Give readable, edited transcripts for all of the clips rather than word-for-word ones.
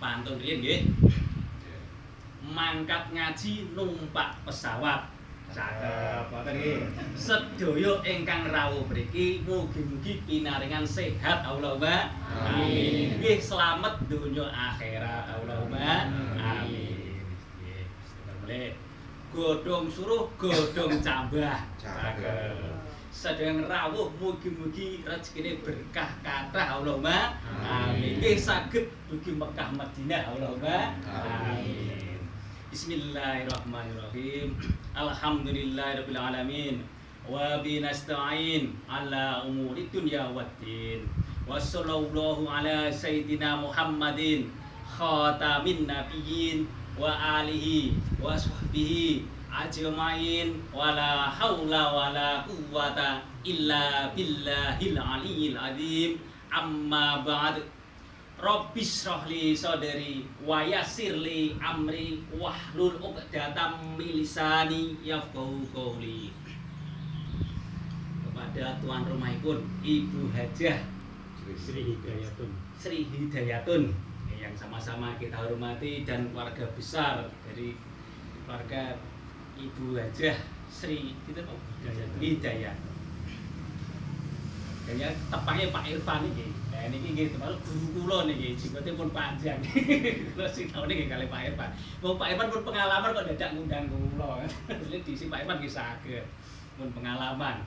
pantun riyen nggih. Mangkat ngaji numpak pesawat. Cakep, ngoten nggih. Sedaya ingkang rawuh mriki mugi-mugi pinaringan sehat Allahumma amin. Nggih slamet donya akhirat Allahumma amin. Nggih, mulai godhong suruh godhong cambah. Cakep. Sedaya rawuh mugi-mugi rezekine berkah kathah Allahumma amin. Nggih saged dugi Mekah Madinah Allahumma amin. Bismillahirrahmanirrahim. Alhamdulillahirabbil alamin. Wa binasta'in ala umuri dunya waddin. Wassallallahu ala sayyidina Muhammadin khatamin nabiyyin wa alihi wa sahbihi ajmain wala haula wala quwwata illa billahil aliyyil azim. Amma ba'd. Rabbis shrahli sadri wa yassirli amri wahlul 'uqdatam min lisani yafqahu qawli. Kepada tuan rumahipun Ibu Hajah Sri Hidayatun yang sama-sama kita hormati dan keluarga besar dari keluarga Ibu Hajah Sri Hidayat. Kayaknya tepangnya Pak Irfan ini. Nah ini nggih termasuk guru kula niki, jenggote pun panjang. Kula sing tahu niki kali Pak Irfan. Wong Pak Irfan pun pengalaman kok dadak ngundang kula. Terus diisi Pak Irfan nggih saged. Pun pengalaman.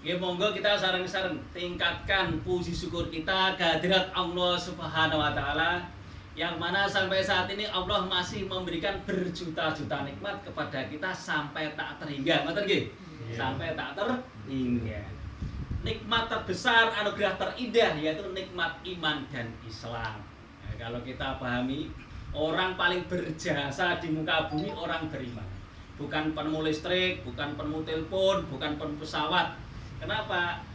Nggih monggo kita sareng-sareng tingkatkan puji syukur kita kehadirat Allah Subhanahu wa taala yang mana sampai saat ini Allah masih memberikan berjuta-juta nikmat kepada kita sampai tak terhingga. Ngoten nggih? Sampai tak terhingga. Nikmat terbesar, anugerah terindah yaitu nikmat iman dan Islam. Nah, kalau kita pahami, orang paling berjasa di muka bumi orang beriman. Bukan penemu listrik, bukan penemu telepon, bukan penemu pesawat. Kenapa?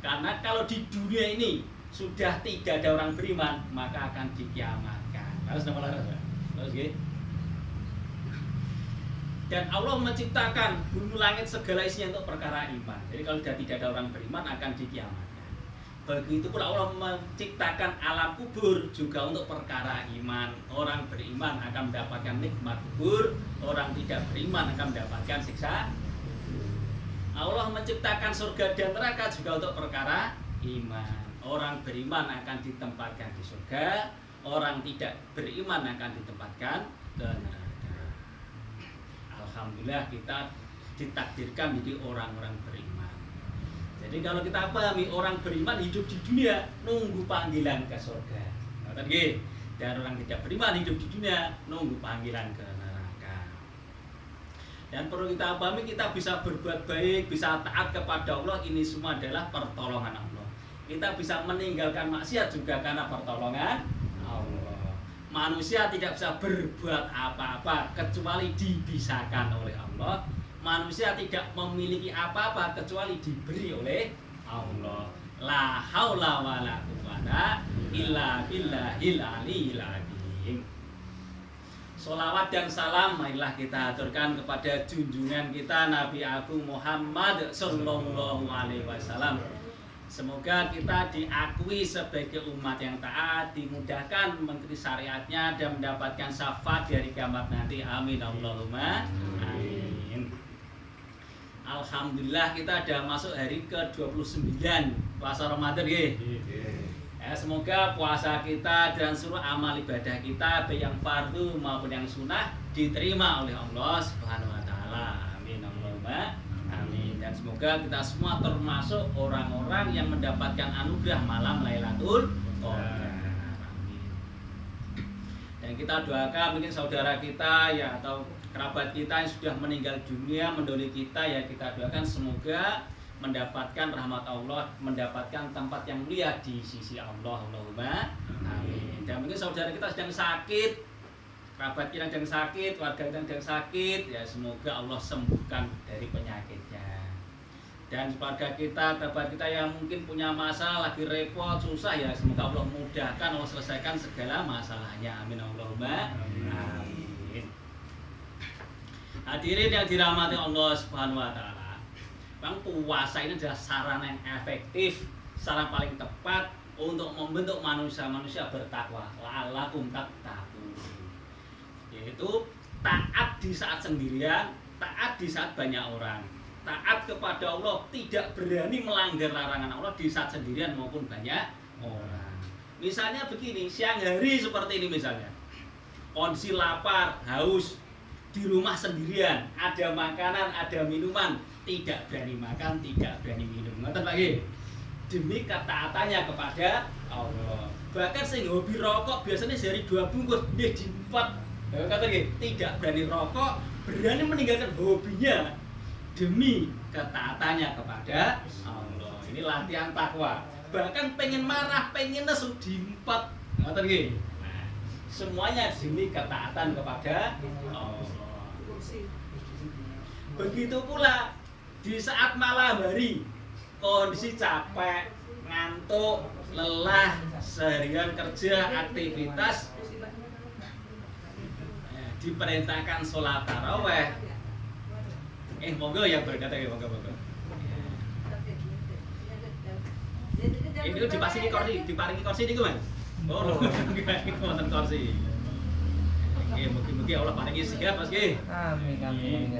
Karena kalau di dunia ini sudah tidak ada orang beriman, maka akan dikiamatkan. Harus nama laras, terus gitu. Dan Allah menciptakan bumi langit segala isinya untuk perkara iman. Jadi kalau sudah tidak ada orang beriman akan dikiamatkan. Begitu pula Allah menciptakan alam kubur juga untuk perkara iman. Orang beriman akan mendapatkan nikmat kubur, orang tidak beriman akan mendapatkan siksa. Allah menciptakan surga dan neraka juga untuk perkara iman. Orang beriman akan ditempatkan di surga, orang tidak beriman akan ditempatkan ke neraka. Alhamdulillah kita ditakdirkan menjadi orang-orang beriman. Jadi kalau kita pahami orang beriman hidup di dunia nunggu panggilan ke surga. Dan orang tidak beriman hidup di dunia nunggu panggilan ke neraka. Dan perlu kita pahami kita bisa berbuat baik, bisa taat kepada Allah, ini semua adalah pertolongan Allah. Kita bisa meninggalkan maksiat juga karena pertolongan Allah. Manusia tidak bisa berbuat apa-apa kecuali dibisakan oleh Allah. Manusia tidak memiliki apa-apa kecuali diberi oleh Allah. La haula wala quwwata illa billahil aliyyil azim. Sholawat dan salam marilah kita aturkan kepada junjungan kita Nabi Agung Muhammad sallallahu alaihi wasallam. Semoga kita diakui sebagai umat yang taat, dimudahkan mengikuti syariatnya dan mendapatkan syafaat dari kiamat nanti. Amin Allahumma amin. Alhamdulillah kita sudah masuk hari ke-29 puasa Ramadan nggih. Semoga puasa kita dan seluruh amal ibadah kita baik yang fardu maupun yang sunnah diterima oleh Allah Subhanahu wa taala. Amin Allahumma amin. Dan semoga kita semua termasuk orang-orang yang mendapatkan anugerah malam Lailatul Qadar. Amin. Dan kita doakan mungkin saudara kita ya atau kerabat kita yang sudah meninggal dunia mendahului kita ya, kita doakan semoga mendapatkan rahmat Allah, mendapatkan tempat yang mulia di sisi Allah. Allahumma amin. Dan mungkin saudara kita sedang sakit, kerabat kita sedang sakit, warga kita sedang sakit, ya semoga Allah sembuhkan dari penyakitnya. Dan keluarga kita, kerabat kita yang mungkin punya masalah, lagi repot, susah, ya semoga Allah mudahkan, Allah selesaikan segala masalahnya. Amin Allahumma amin. Hadirin yang dirahmati Allah Subhanahu wa taala. Bang, puasa ini adalah sarana yang efektif, sarana paling tepat untuk membentuk manusia-manusia bertakwa, la'allakum tattaqun. Yaitu taat di saat sendirian, taat di saat banyak orang. Taat kepada Allah, tidak berani melanggar larangan Allah di saat sendirian maupun banyak orang. Misalnya begini, siang hari seperti ini misalnya, kondisi lapar, haus, di rumah sendirian, ada makanan, ada minuman, tidak berani makan, tidak berani minum. Ngoten lagi, demi ketaatannya kepada Allah. Bahkan sing hobi rokok biasanya sehari 2 bungkus, nggih diempat. Kata nggih, tidak berani rokok, berani meninggalkan hobinya demi ketaatannya kepada Allah. Ini latihan takwa. Bahkan pengen marah, pengen nesu diempat. Ngoten nggih. Nah, semuanya demi ketaatan kepada Allah. Begitu pula di saat malam hari, kondisi capek, ngantuk, lelah, seharian kerja, aktivitas, diperintahkan sholat taraweh. Monggo yang berkata ya, monggo. Ini diparingi kursi niku, Mas. Oh, nggih wonten kursi. Mugi-mugi Allah paringi sigap, Mas nggih. Amin.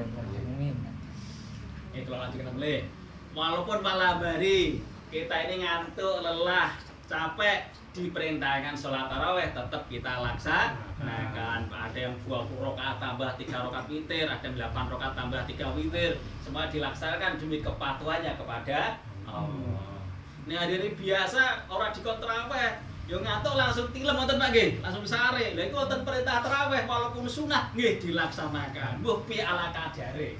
Kalau lanjutkan boleh. Walaupun malam hari kita ini ngantuk, lelah, capek, diperintahkan sholat taraweh tetap kita laksanakan. Ada yang 20 rakaat tambah 3 rakaat witir, ada yang 8 rakaat tambah 3 witir, semua dilaksanakan demi kepatuhannya kepada Allah. Ini hari biasa orang dikon taraweh, yo ngantuk langsung tilem wonten Pak nggih, langsung sare. Lha iku wonten perintah taraweh walaupun sunah nggih dilaksanakan. Mbuh pi ala kadare.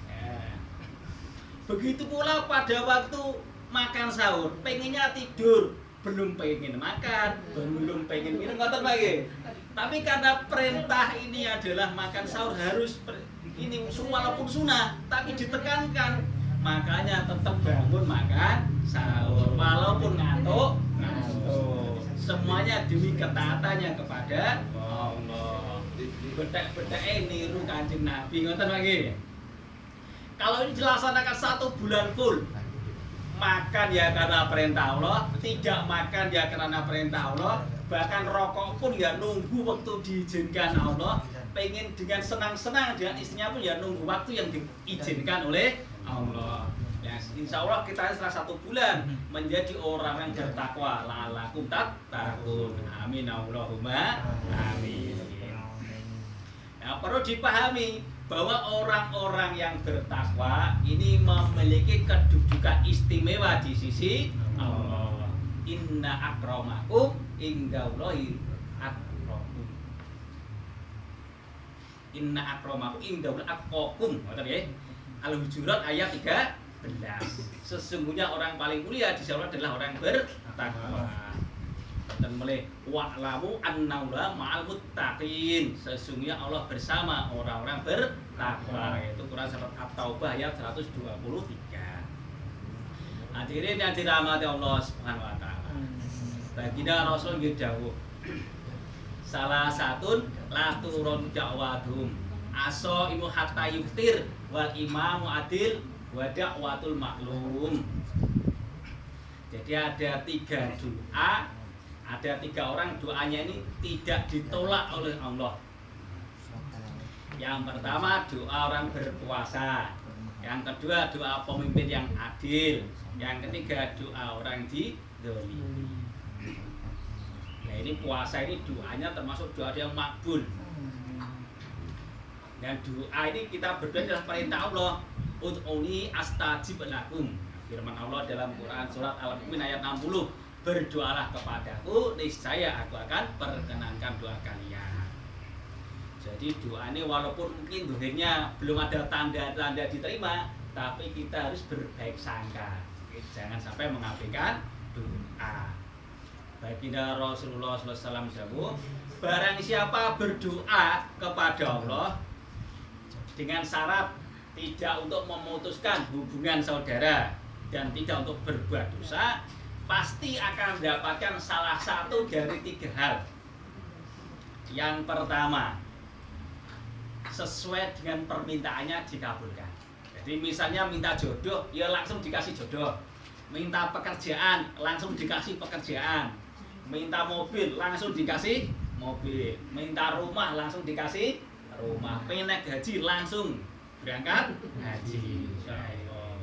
Begitu pula pada waktu makan sahur, pengennya tidur, belum pengen makan, belum pengen minum, ngoten Pak nggih. Tapi karena perintah ini adalah makan sahur harus ini walaupun sunah, tapi ditekankan, makanya tetap bangun makan sahur walaupun ngantuk. Semuanya demi ketaatannya kepada Allah. Bedak-bedak niru Kanjeng Nabi, ngoten Pak nggih. Kalau ini dilaksanakan 1 bulan full, makan ya karena perintah Allah, tidak makan ya karena perintah Allah, bahkan rokok pun ya nunggu waktu diizinkan Allah, pengen dengan senang-senang dengan istrinya pun ya nunggu waktu yang diizinkan oleh Allah. Ya, insya Allah kita setelah 1 bulan menjadi orang yang bertakwa, la'allakum tattaqun. Amin Allahumma amin. Ya, perlu dipahami bahwa orang-orang yang bertakwa ini memiliki kedudukan istimewa di sisi Allah. Inna akramakum indallahi atqakum. Inna akramakum indallahi atqakum. Ngoten nggih. Al-Hujurat ayat 13. Sesungguhnya orang paling mulia di sisi Allah adalah orang bertakwa. Dan mulai wa'lamu annallaha ma'al muttaqin. Sesungguhnya Allah bersama orang-orang bertakwa. Itu Quran surat At-Taubah ayat 123. Hadirin yang dirahmati Allah Subhanahu wa taala. Baginda Rasul dawuh, salah satu la turun da'watum aso imu hatta yuftir wal imamu adil wa da'watul maklum. Jadi ada 3 doa, ada 3 orang doanya ini tidak ditolak oleh Allah. Yang pertama doa orang berpuasa, yang kedua doa pemimpin yang adil, yang ketiga doa orang dizalimi. Nah ini puasa ini doanya termasuk doa yang makbul. Dan doa ini kita berdoa adalah perintah Allah. Ud'uni astajib lakum. Firman Allah dalam Quran surat Al-Mu'min ayat 60. Berdoalah kepadaku, niscaya aku akan perkenankan doa kalian. Jadi doa ini walaupun mungkin doanya belum ada tanda-tanda diterima, tapi kita harus berbaik sangka. Jangan sampai mengabaikan doa. Baginda Rasulullah SAW jawab, barang siapa berdoa kepada Allah dengan syarat tidak untuk memutuskan hubungan saudara dan tidak untuk berbuat dosa, pasti akan mendapatkan salah satu dari 3 hal. Yang pertama, sesuai dengan permintaannya dikabulkan. Jadi misalnya minta jodoh, ya langsung dikasih jodoh. Minta pekerjaan, langsung dikasih pekerjaan. minta mobil langsung dikasih mobil, minta rumah langsung dikasih rumah, pengen naik haji langsung berangkat haji. Insyaallah.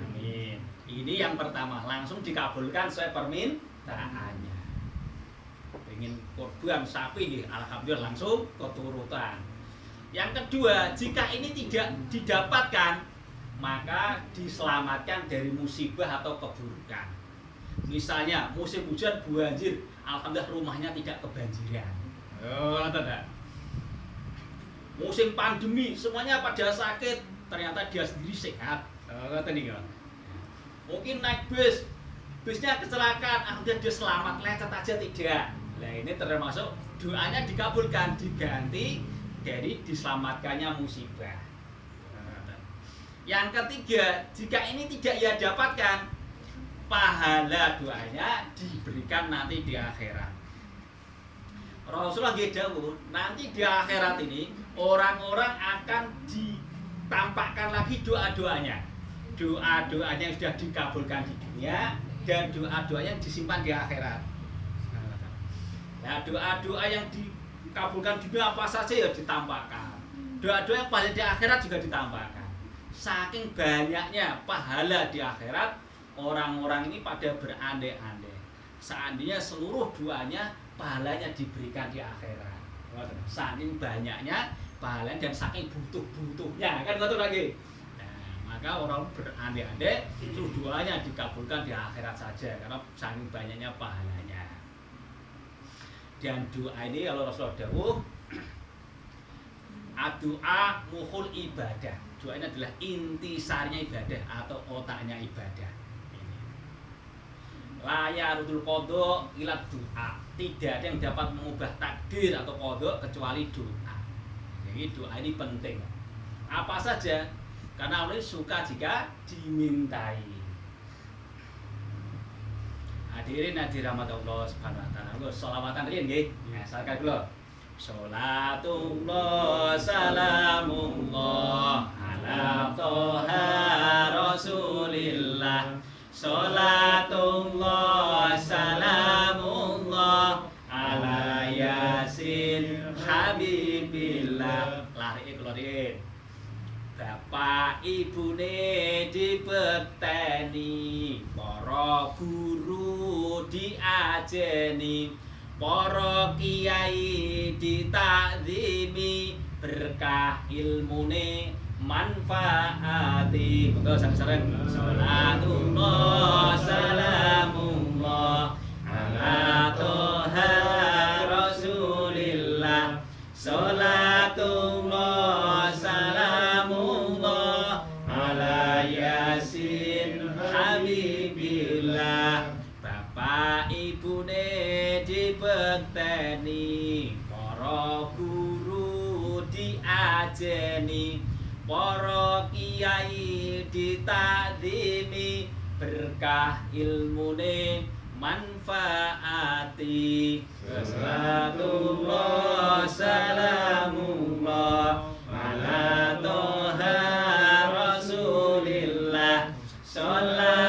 Amin. Ini yang pertama, langsung dikabulkan sesuai permintaannya. Pengen korban sapi, alhamdulillah langsung keturutan. Yang kedua, jika ini tidak didapatkan, maka diselamatkan dari musibah atau keburukan. Misalnya musim hujan banjir, alhamdulillah rumahnya tidak kebanjiran. Oh, tidak. Musim pandemi semuanya pada sakit, ternyata dia sendiri sehat. Oh, tidak. Mungkin naik bus, busnya kecelakaan, alhamdulillah dia selamat, lecet aja tidak. Nah ini termasuk doanya dikabulkan, diganti dari diselamatkannya musibah. Yang ketiga, jika ini tidak ia dapatkan, pahala doanya diberikan nanti di akhirat. Rasulullah dawuh, nanti di akhirat ini orang-orang akan ditampakkan lagi doa-doanya. Doa-doanya yang sudah dikabulkan di dunia dan doa-doanya yang disimpan di akhirat. Nah, doa-doa yang dikabulkan di dunia apa saja ya ditampakkan. Doa-doa yang paling di akhirat juga ditampakkan. Saking banyaknya pahala di akhirat, orang-orang ini pada berandai-andai. Seandainya seluruh doanya pahalanya diberikan di akhirat. Saking banyaknya pahalanya dan saking butuh-butuhnya, kan betul lagi. Nah, maka orang berandai-andai itu doanya dikabulkan di akhirat saja karena saking banyaknya pahalanya. Dan doa ini kalau Rasulullah dawuh, doa mukhul ibadah. Doa ini adalah intisarinya ibadah atau otaknya ibadah. La yarudul qadha ila doa. Tidak ada yang dapat mengubah takdir atau qadha kecuali doa. Jadi doa ini penting. Apa saja? Karena Allah suka jika dimintai. Hadirin hadirat Allah Subhanahu wa taala. Nggo selawatan riyen nggih. Nah, sakan kula. Sholatullah salamullah ala toha rasulillah. Sholatullah salamullah ala yasin habibillah. Lari kula riyen. Bapak ibune dibeteni, para guru diajeni, para kiai ditakzimi, berkah ilmune manfaati. Betul sareng-sareng. Sholatullah salamullah ala toha rasulillah. Sholatullah salamullah ala yasin habibillah. Bapak ibune dibekteni, para guru diajeni, para kiai ditakzimi, berkah ilmune manfaati. Sholatullah salamullah ala toha rasulillah. Sholatullah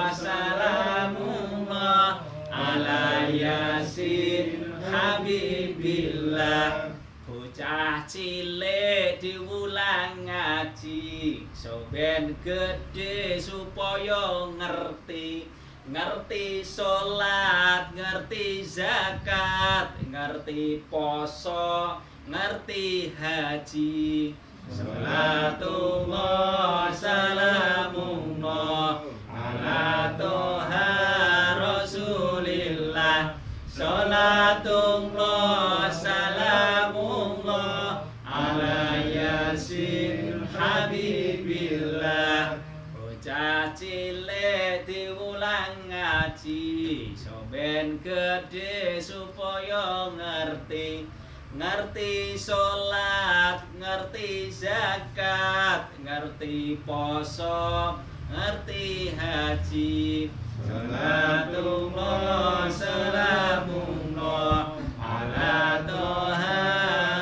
salamullah ala yasin habibillah. Bocah cilik diulang ngaji, soben gede supaya ngerti. Ngerti sholat, ngerti zakat, ngerti poso, ngerti haji. Sholatullah salamullah ala toha rasulillah. Sholatullah salamullah ala yasin habibillah. Bocah cilik diulang ngaji, soben gede supaya ngerti. Ngerti sholat, ngerti zakat, ngerti poso, ngerti haji. Sholatullah salamullah ala toha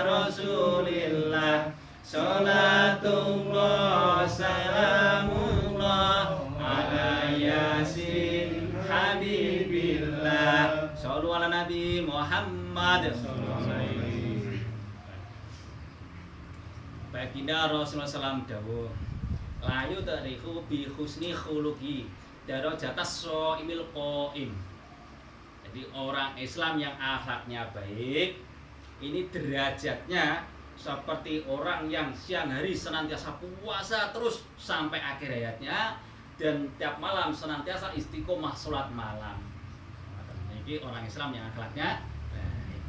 rasulillah. Sholatullah salamullah ala yasin habibillah. Nabi Muhammad. Baginda Rasulullah SAW dawuh, layu tariku bi husni khuluqi darajatas shaimil qaim. Jadi orang Islam yang akhlaknya baik ini derajatnya seperti orang yang siang hari senantiasa puasa terus sampai akhir hayatnya dan tiap malam senantiasa istiqomah sholat malam. Ini orang Islam yang akhlaknya baik.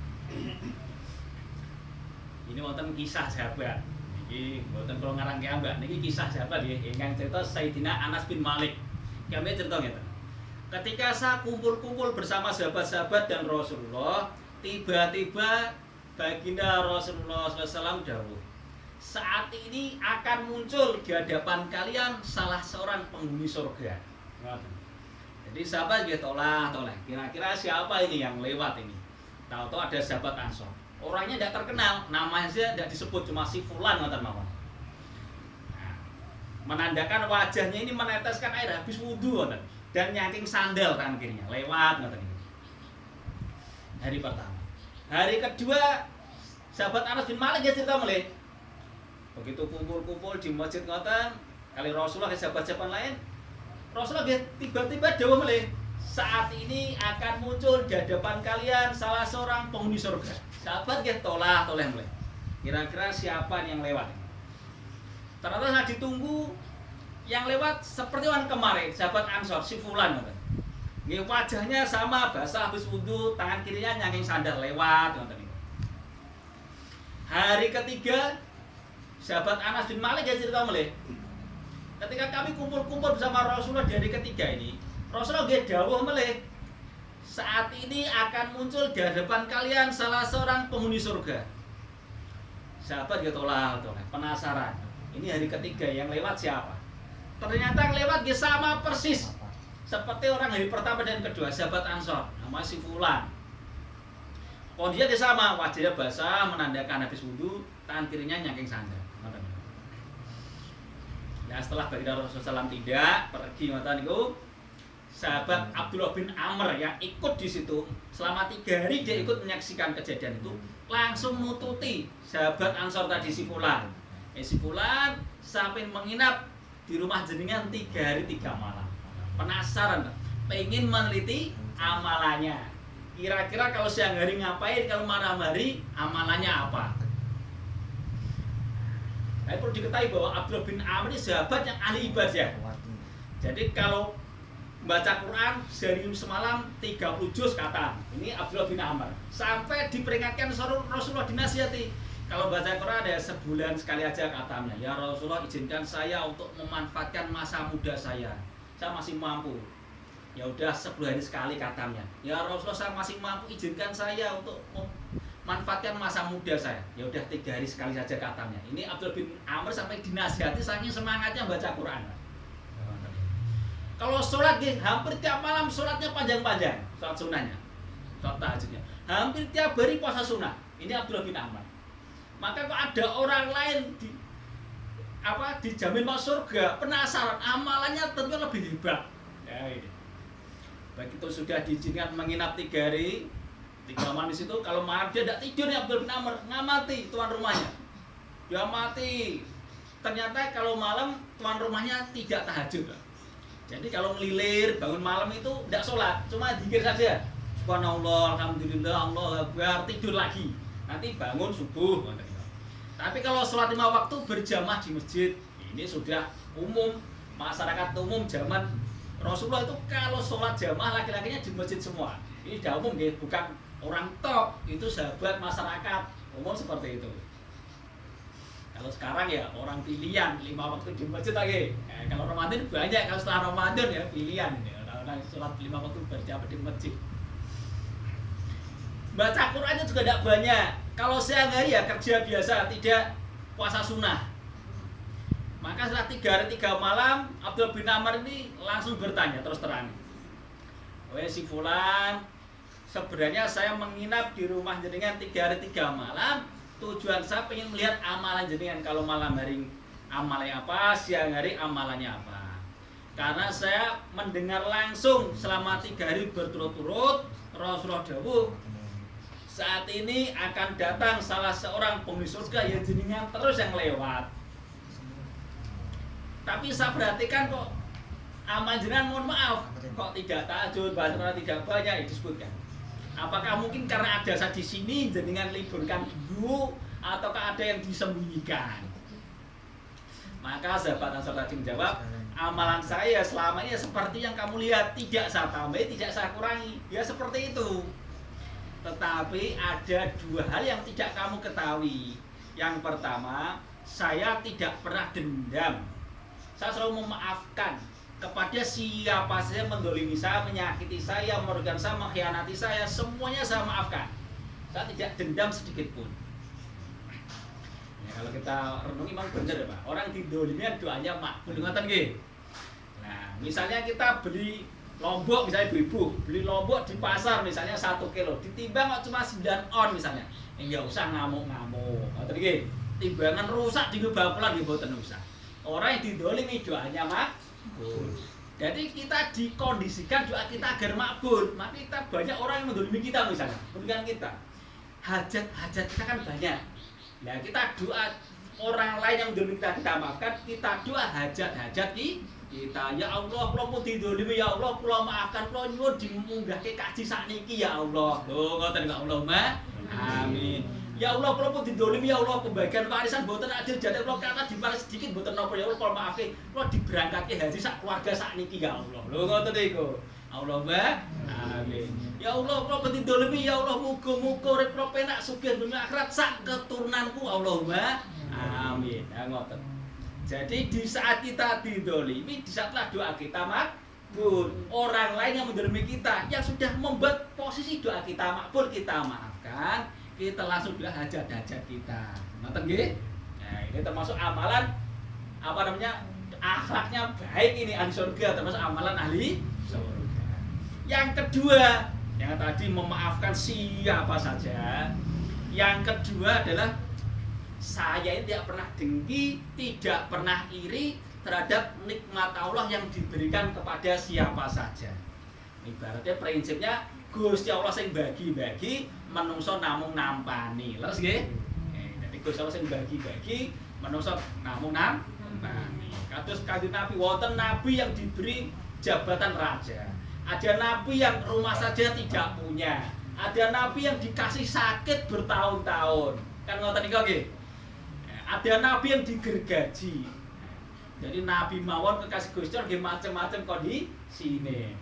Ini wonten kisah sahabat. Ini wonten kula ngarang ki ambak niki kisah sahabat nggih ingkang cerita Sayyidina Anas bin Malik. Kami cerita ngeten. Ketika saya kumpul-kumpul bersama sahabat-sahabat dan Rasulullah, tiba-tiba Baginda Rasulullah SAW dawuh, saat ini akan muncul di hadapan kalian salah seorang penghuni surga. Jadi sahabat gitu tolak. Kira-kira siapa ini yang lewat ini? Tahu-tahu ada sahabat Ansor. Orangnya tidak terkenal, namanya saja tidak disebut, cuma si Fulan ngoten mawon. Menandakan wajahnya ini meneteskan air habis wudu ngoten dan nyangking sandal tangan kirinya lewat ngoten ini. Hari pertama. Hari kedua sahabat Anas bin Malik ya cerita melih. Begitu kumpul-kumpul di masjid ngoten kali Rasulullah ke sahabat-sahabat lain, Rasulullah tiba-tiba dawuh melih, saat ini akan muncul di hadapan kalian salah seorang penghuni surga. Sahabat nggih toleh melih. Kira-kira siapa yang lewat? Ternyata nggak ditunggu yang lewat seperti orang kemarin, sahabat Ansor si Fulan ngoten. Nggih wajahnya sama, basah habis wudu, tangan kirinya nyangking sandal lewat ngoten niku. Hari ketiga sahabat Anas bin Malik ya cerita melih. Ketika kami kumpul-kumpul bersama Rasulullah di hari ketiga ini, Rasulullah nggih dawuh melih, saat ini akan muncul di hadapan kalian salah seorang penghuni surga. Sahabat ya tolak, penasaran. Ini hari ketiga yang lewat siapa? Ternyata yang lewat dia sama persis seperti orang hari pertama dan kedua, sahabat Ansor, nama si Fulan. Kondisinya dia sama, wajahnya basah menandakan habis wudu, tangan kirinya nyangking sandal. Ya setelah Baginda Rasulullah SAW tidak pergi ngoten niku, sahabat Abdullah bin Amr yang ikut di situ selama 3 hari dia ikut menyaksikan kejadian itu, langsung nututi sahabat Ansor tadi si Fulan. Si Fulan sampai menginap di rumah jenengan 3 hari 3 malam. Penasaran, pengen meneliti amalannya. Kira-kira kalau siang hari ngapain, kalau malam hari amalannya apa? Tapi perlu diketahui bahwa Abdullah bin Amr ini sahabat yang ahli ibadah. Jadi kalau baca Quran sehari semalam 30 juz kata. Ini Abdullah bin Amr. Sampai diperingatkan Rasulullah dinasihati, kalau baca Quran ada sebulan sekali aja katanya. Ya Rasulullah, izinkan saya untuk memanfaatkan masa muda saya. Saya masih mampu. Ya udah 10 hari sekali katanya. Ya Rasulullah, saya masih mampu, izinkan saya untuk memanfaatkan masa muda saya. Ya udah 3 hari sekali saja katanya. Ini Abdullah bin Amr sampai dinasihati saking semangatnya baca Quran. Kalau sholat hampir tiap malam sholatnya panjang-panjang, sholat sunnahnya, sholat tahajudnya. Hampir tiap hari puasa sunnah. Ini Abdullah bin Amr. Maka kok ada orang lain dijamin masuk surga, penasaran amalannya tentu lebih hebat. Ya ini. Begitu sudah diizinkan menginap 3 hari, 3 malam di situ, kalau malam dia tidak tidur ya Abdullah bin Amr, ngamati tuan rumahnya. Dia mati. Ternyata kalau malam tuan rumahnya tidak tahajud. Jadi kalau ngelilir bangun malam itu tidak sholat, cuma zikir saja. Subhanallah, alhamdulillah, Allahu akbar, tidur lagi. Nanti bangun subuh. Tapi kalau sholat 5 waktu berjamaah di masjid, ini sudah umum, masyarakat umum zaman Rasulullah itu kalau sholat jamaah laki-lakinya di masjid semua. Ini sudah umum, bukan orang top, itu sahabat masyarakat umum seperti itu. Kalau sekarang ya orang pilihan 5 waktu di masjid lagi. Kalau Ramadan banyak, kalau setelah Ramadan ya pilihan. Orang sholat 5 waktu berjamaah di masjid. Baca Qurannya juga tidak banyak. Kalau siang hari ya kerja biasa, tidak puasa sunnah. Maka setelah 3 hari 3 malam, Abdullah bin Amr ini langsung bertanya terus terang. Weh si Fulan, sebenarnya saya menginap di rumah jenengan 3 hari 3 malam. Tujuan saya ingin melihat amalan jenengan. Kalau malam hari amalannya apa, siang hari amalannya apa. Karena saya mendengar langsung selama 3 hari berturut-turut Rasulullah dawuh, saat ini akan datang salah seorang penghuni surga yang jenengan terus yang lewat. Tapi saya perhatikan kok amal jenengan mohon maaf kok tidak tahajud, bahasa tidak banyak disebutkan. Apakah mungkin karena ada saya di sini jenengan liburkan dulu ataukah ada yang disembunyikan? Maka sahabat Ansor tadi menjawab, amalan saya selama ini seperti yang kamu lihat, tidak saya tambah, tidak saya kurangi. Ya seperti itu. Tetapi ada dua hal yang tidak kamu ketahui. Yang pertama, saya tidak pernah dendam. Saya selalu memaafkan kepada siapa saja mendolimi saya, menyakiti saya, merugikan saya, mengkhianati saya, semuanya saya maafkan. Saya tidak dendam sedikit pun. Ya, kalau kita renungi memang benar ya Pak. Orang didolimi doanya makbul. Ngoten nggih. Nah, misalnya kita beli lombok, misalnya ibu-ibu beli lombok di pasar misalnya 1 kilo, ditimbang kok cuma 9 on misalnya. Enggak usah ngamuk-ngamuk. Ngoten nggih. Timbangan rusak di bapulan nggih mboten usah. Orang yang didolimi doanya makbul. Jadi kita dikondisikan doa kita agar makbul. Maka kita banyak orang yang mendolimi kita misalnya, merugikan kita. Hajat-hajat kita kan banyak. Nah kita doa orang lain yang mendolimi kita maafkan, kita doa hajat-hajat kita. Ya Allah, kalau mau didolimi ya Allah, kalau maafkan, kalau nyuwun dimunggahke kaji sakniki ya Allah. Loh, ngoten kok Allahumma amin. Ya Allah, kalau mau didolimi ya Allah, pembagian warisan mboten adil, jadi kalau kata dibalas sedikit mboten napa ya Allah, kalau maafke, kalau diberangkatke haji sak keluarga sakniki ya Allah. Lho ngoten iku. Allahumma amin. Ya Allah, kalau didolimi ya Allah, muga-muga urip kula penak sugih dunya akhirat sak keturunanku Allahumma amin. Ya ngoten. Jadi di saat kita didolimi, di saatlah doa kita makbul. Orang lain yang mendolimi kita, yang sudah membuat posisi doa kita makbul, kita maafkan, kita langsung doa hajat-hajat kita. Ngoten nggih? Nah, ini termasuk amalan apa namanya? Akhlaknya baik ini ahli surga, termasuk amalan ahli surga. Yang kedua, yang tadi memaafkan siapa saja. Yang kedua adalah saya ini tidak pernah dengki, tidak pernah iri terhadap nikmat Allah yang diberikan kepada siapa saja. Ibaratnya prinsipnya Gusti Allah sing bagi-bagi, menungso namung nampani. Leres nggih? Jadi Gusti Allah sing bagi-bagi, menungso namung nampani. Kados Kanjeng Nabi wonten nabi yang diberi jabatan raja. Ada nabi yang rumah saja tidak punya. Ada nabi yang dikasih sakit bertahun-tahun. Kan ngoten niku nggih? Ada nabi yang digergaji. Jadi nabi mawon kekasih Gusti Allah nggih macam-macam kondisine.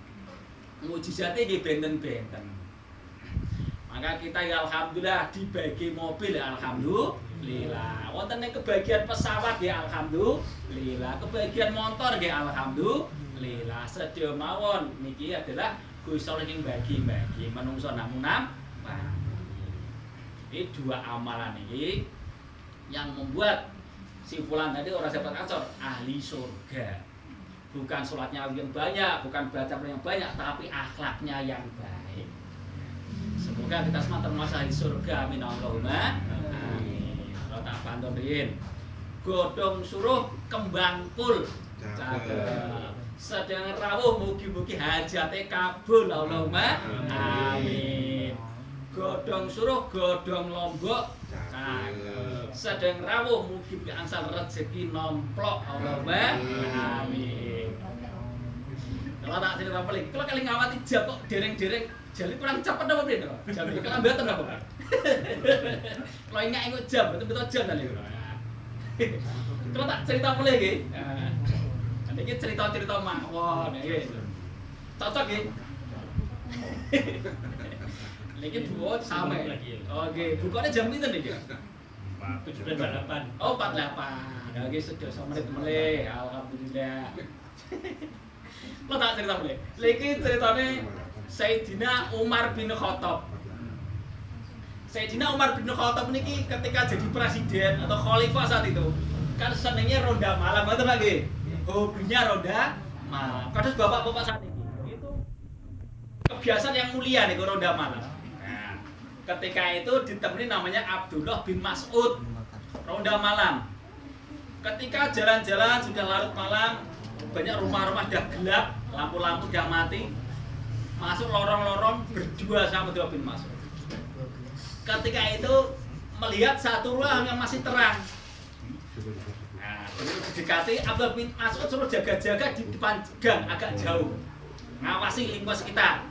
Mujizatnya nggih benten-benten. Maka kita ya alhamdulillah dibagi mobil alhamdulillah. Wonten ning kebagian pesawat ya alhamdulillah, kebagian motor ya alhamdulillah. Sedaya mawon niki adalah Gusti Allah sing bagi-bagi, menungso namung ini dua amalan ini yang membuat si fulan tadi orang sahabat Ansor ahli surga. Bukan sholatnya yang banyak, bukan baca yang banyak, tapi akhlaknya yang baik. Semoga kita semua termasuk ahli surga. Amin Allahumma amin. Kalau tak pantonin godong suruh kembang kul cakep. Sedang rawuh mugi-mugi hajate kabul Allahumma amin. Godong suruh godong lombok cakep. Sedang rawuh mugi angsal rezeki nomplok Allahumma amin. Kalau tak cerita paling, kalau kali ngawati jam kok dereng-dereng jadi kurang cepet apa piye to? Jam iki kelambatan apa, Pak? Kalau ingat jam, betul-betul jam tadi. Kalau tak cerita paling nggih. Nah, iki cerita-cerita mawon nggih. Cocok nggih. Niki dua sama lagi. Oke, bukanya jam pinten niki? 7.48. Oh, 48. Oke, sedasa menit melih. Alhamdulillah. Lo tak cerita boleh. Lagi ceritanya Sayyidina Umar bin Khattab. Sayyidina Umar bin Khattab niki ketika jadi presiden atau khalifah saat itu kan senengnya ronda malam, betul lagi. Hobinya ronda malam. Kadang bapak-bapak saat ini itu kebiasaan yang mulia nih ronda malam. Nah, ketika itu ditemani namanya Abdullah bin Mas'ud ronda malam. Ketika jalan-jalan sudah larut malam, banyak rumah-rumah dah gelap, lampu-lampu dah mati. Masuk lorong-lorong berdua sama Abdullah bin Mas'ud. ketika itu melihat satu ruang yang masih terang. Nah, mendekati Abdullah bin Mas'ud suruh jaga-jaga di depan gang agak jauh, ngawasi lingkungan sekitar.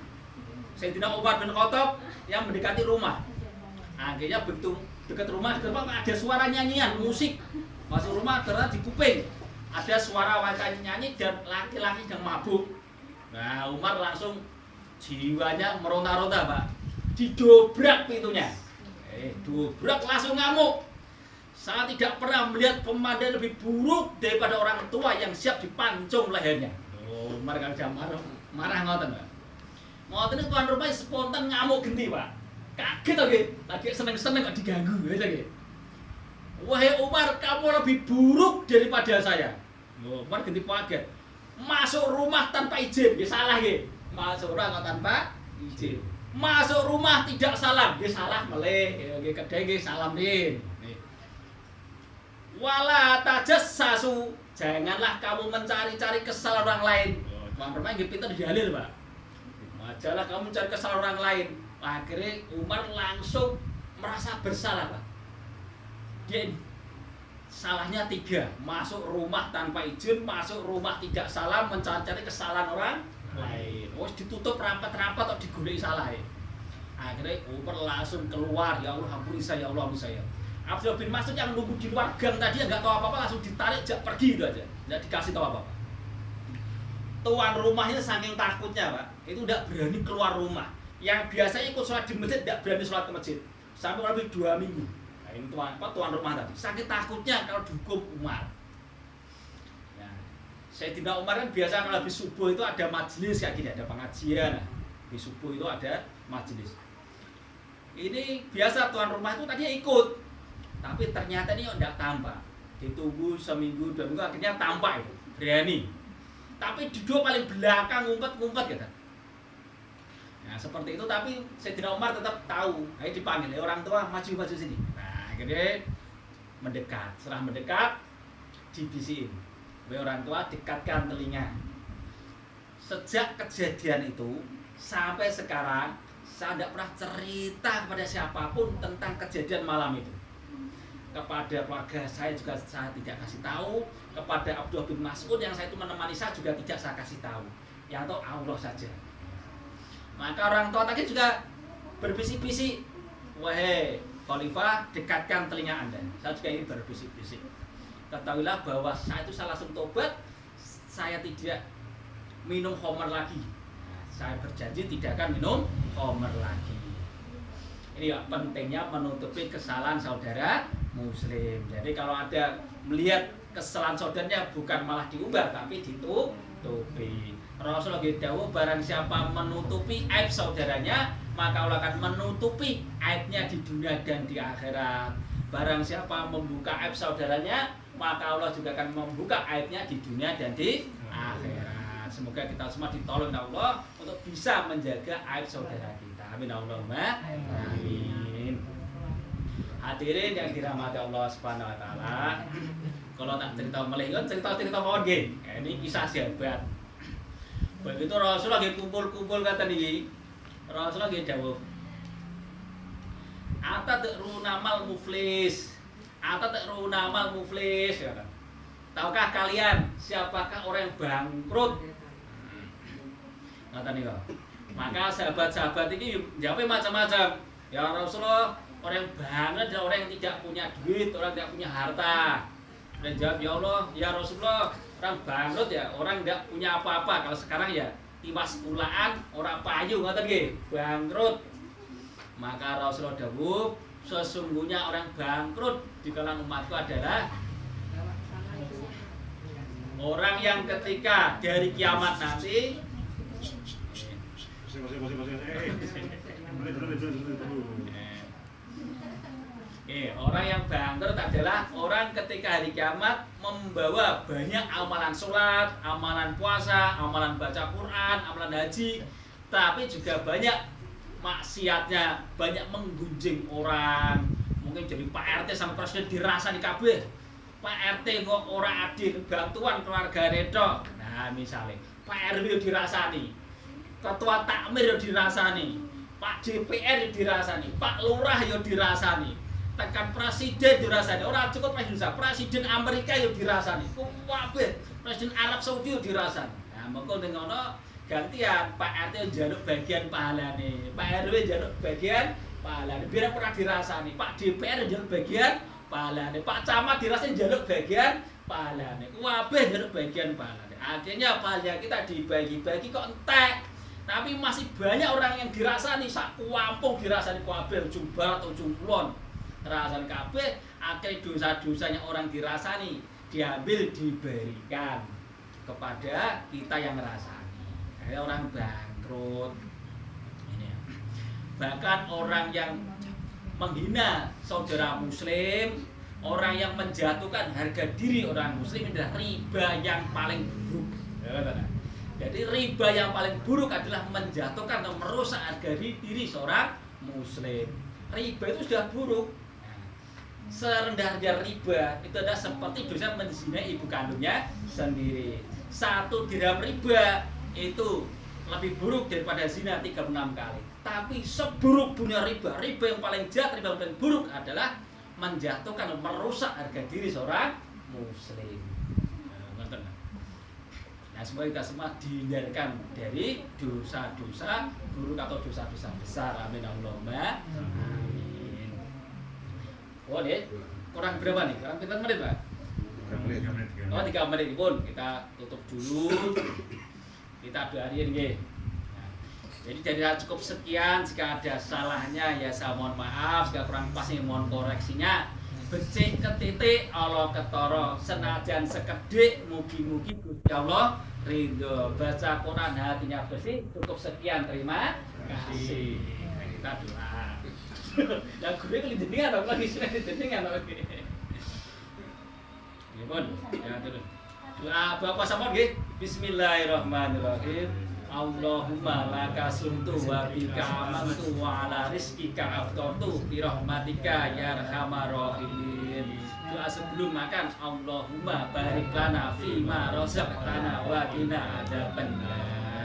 Sayyidina Umar bin Khattab yang mendekati rumah. Akhirnya begitu dekat rumah ada suara nyanyian musik masuk rumah, ternyata di kuping ada suara wanita nyanyi dan laki-laki yang mabuk. Nah, Umar langsung jiwanya meronta-ronta, Pak. Didobrak pintunya. Dobrak langsung ngamuk. Saya tidak pernah melihat pemandangan lebih buruk daripada orang tua yang siap dipancung lehernya. Umar kalau jam marah ngoten, Pak. Ngoten itu tuan rumah spontan ngamuk genti, Pak. Kaget lagi seneng-seneng kok diganggu gitu. Wahai Umar, kamu lebih buruk daripada saya. Umar genti kaget. Masuk rumah tanpa izin, ya salah ya. Masuk rumah tanpa izin. Masuk rumah tidak salam, ya salah meleh. Ya kedai nggih salam nih. Wala tajassasu, janganlah kamu mencari-cari kesalahan orang lain. Tuan rumah nggih pinter dihalir, Pak. Majalah kamu mencari kesalahan orang lain. Akhirnya Umar langsung merasa bersalah, Pak. Dia ini salahnya 3, masuk rumah tanpa izin, masuk rumah tidak salam, mencari kesalahan orang lain. Ditutup rapat-rapat atau digulai salah ya. Akhirnya Umar langsung keluar, ya Allah ampuni saya, ya Allah ampuni saya. Abdullah bin Mas'ud yang nunggu di luar gang tadi nggak tahu apa-apa, langsung ditarik pergi itu aja, nggak dikasih tahu apa-apa. Tuan rumahnya saking takutnya, Pak, itu nggak berani keluar rumah. Yang biasanya ikut sholat di masjid tidak berani sholat ke masjid sampai lebih 2 minggu. Nah, ini tuan rumah tadi sakit takutnya kalau dihukum Umar. Ya, Sayyidina Umar kan biasa kalau habis subuh itu ada majelis kayak gini, ada pengajian. Nah, di subuh itu ada majelis. Ini biasa tuan rumah itu tadinya ikut, tapi ternyata ini tidak tampak. Ditunggu seminggu 2 minggu akhirnya tampak itu berani. Tapi duduk paling belakang ngumpet-ngumpet gitu. Nah, seperti itu, tapi Sayyidina Umar tetap tahu. Ayo dipanggil, orang tua maju sini. Nah, akhirnya mendekat. Setelah mendekat, dibisiin. Orang tua dekatkan telinga. Sejak kejadian itu sampai sekarang, saya tidak pernah cerita kepada siapapun tentang kejadian malam itu. Kepada keluarga saya juga saya tidak kasih tahu. Kepada Abdullah bin Mas'ud yang saya itu menemani saya juga tidak saya kasih tahu. Yang tahu Allah saja. Maka orang tua tadi juga berbisik-bisik, wahai Khalifah, dekatkan telinga Anda. Saya juga ingin berbisik-bisik. Ketahuilah bahwa saya itu langsung tobat, saya tidak minum khamar lagi. Saya berjanji tidak akan minum khamar lagi. Ini ya, pentingnya menutupi kesalahan saudara Muslim. Jadi kalau ada melihat kesalahan saudaranya bukan malah diumbar, tapi ditutupi. Rasulullah dawuh barang siapa menutupi aib saudaranya, maka Allah akan menutupi aibnya di dunia dan di akhirat. Barang siapa membuka aib saudaranya, maka Allah juga akan membuka aibnya di dunia dan di akhirat. Semoga kita semua ditolong Allah untuk bisa menjaga aib saudara kita. Amin Allahumma amin. Hadirin yang dirahmati Allah Subhanahu wa taala. Kalau tak cerita melehon, cerita mawon nggih. Ini kisah sahabat. Begitu Rasulullah lagi kumpul-kumpul kata nih, Rasulullah lagi dawuh, Atadrunamal muflis, Atadrunamal muflis, ya kan? Tahukah kalian siapakah orang yang bangkrut? Kata nih, maka sahabat-sahabat ini jawabnya macam-macam. Ya Rasulullah, orang yang banget, orang yang tidak punya duit, orang yang tidak punya harta. Dan jawab, ya Allah, ya Rasulullah, orang bangkrut ya, orang nggak punya apa-apa. Kalau sekarang ya tiwas kulaan, orang payu, ngoten nggih, bangkrut. Maka Rasulullah dawuh, sesungguhnya orang bangkrut di kalangan umatku adalah orang yang ketika dari kiamat nanti orang yang bangkrut adalah orang ketika hari kiamat membawa banyak amalan sholat, amalan puasa, amalan baca Quran, amalan haji, tapi juga banyak maksiatnya, banyak menggunjing orang. Mungkin jadi Pak RT sama presiden dirasani kabeh. Pak RT kok ora adil, bantuan keluarga redo. Nah, misalnya Pak RW dirasani, ketua takmir dirasani, Pak DPR dirasani, Pak Lurah yo dirasani, tekan presiden dirasani. Ora cukup presiden Amerika yo dirasani. Kabeh presiden Arab Saudi yo dirasani. Nah, mengko ning ngono gantian Pak RT njaluk bagian pahalane, Pak RW njaluk bagian pahalane. Biar pernah dirasani, Pak DPR njaluk bagian pahalane, Pak Camat dirasani njaluk bagian pahalane. Kabeh njaluk bagian pahalane. Akhirnya pahala kita dibagi-bagi kok entek. Tapi masih banyak orang yang dirasani, sak kampung dirasani kabeh, ujung barat ujung kulon. Rasani kabeh, akhirnya dosa-dosanya orang dirasani diambil diberikan kepada kita yang ngerasani. Kayak orang bangkrut. Ini ya. Bahkan orang yang menghina saudara muslim, orang yang menjatuhkan harga diri orang muslim adalah riba yang paling buruk. Jadi riba yang paling buruk adalah menjatuhkan atau merusak harga diri seorang muslim. Riba itu sudah buruk. Serendah-rendah riba itu adalah seperti dosa menzinai ibu kandungnya sendiri. 1 dirham riba itu lebih buruk daripada zina 36 kali. Tapi seburuk-buruknya riba yang paling jahat, riba yang paling buruk adalah menjatuhkan atau merusak harga diri seorang muslim. Nah, semoga kita semua dihindarkan dari dosa-dosa buruk atau dosa-dosa besar. Amin Allahumma. Amin. Oh, deh. Kurang berapa nih? Kurang berapa menit, Pak? 3 menit. Oh, 3 menit pun. Kita tutup dulu. Kita doain nggih. Nah, jadi dari cukup sekian. Jika ada salahnya ya saya mohon maaf. Jika kurang pas ya mohon koreksinya. Becik ketitik Allah ketara, senajan sekedhik mugi-mugi Gusti Allah ridho. Baca Quran hatinya bersih. Cukup sekian, terima kasih. Kita doa. Yang gue kali jenengan apa lagi sini jenengan apa lagi. Ya pun, ya terus. Doa Bapak sama nggih. Bismillahirrahmanirrahim. Allahumma laka sumtu wa bika amantu wa ala rizkika aftartu bi rahmatika ya arhamar rahimin. Doa sebelum makan, Allahumma barik lana fi ma razaqtana wa qina adzabannar.